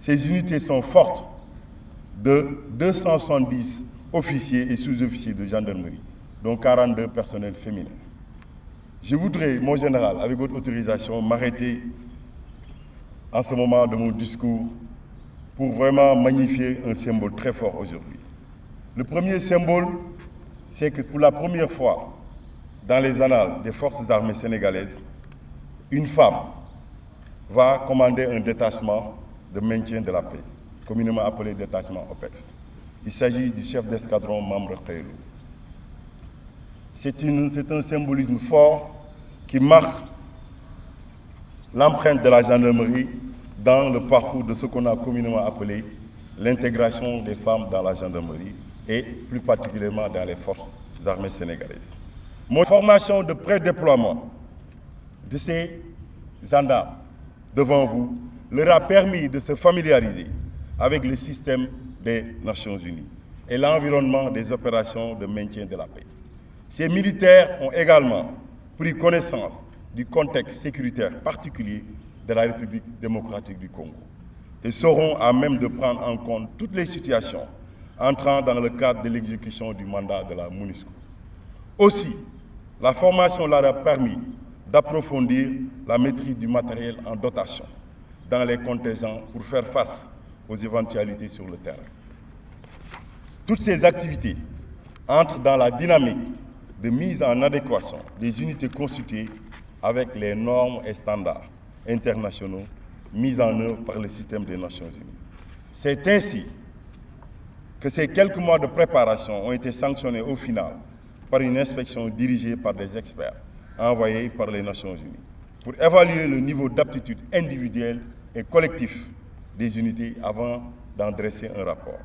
Ces unités sont fortes de 270 officiers et sous-officiers de gendarmerie, dont 42 personnels féminins. Je voudrais, mon général, avec votre autorisation, m'arrêter en ce moment de mon discours pour vraiment magnifier un symbole très fort aujourd'hui. Le premier symbole, c'est que pour la première fois dans les annales des forces armées sénégalaises, une femme va commander un détachement de maintien de la paix, communément appelé détachement OPEX. Il s'agit du chef d'escadron Mamre Khaylou. C'est un symbolisme fort qui marque l'empreinte de la gendarmerie dans le parcours de ce qu'on a communément appelé l'intégration des femmes dans la gendarmerie et plus particulièrement dans les forces armées sénégalaises. Mon formation de pré-déploiement de ces gendarmes devant vous leur a permis de se familiariser avec le système des Nations Unies et l'environnement des opérations de maintien de la paix. Ces militaires ont également pris connaissance du contexte sécuritaire particulier de la République démocratique du Congo et seront à même de prendre en compte toutes les situations entrant dans le cadre de l'exécution du mandat de la MONUSCO. Aussi, la formation leur a permis d'approfondir la maîtrise du matériel en dotation dans les contingents pour faire face aux éventualités sur le terrain. Toutes ces activités entrent dans la dynamique de mise en adéquation des unités constituées avec les normes et standards internationaux mis en œuvre par le système des Nations Unies. C'est ainsi que ces quelques mois de préparation ont été sanctionnés au final par une inspection dirigée par des experts envoyés par les Nations Unies pour évaluer le niveau d'aptitude individuelle et collectif des unités avant d'en dresser un rapport.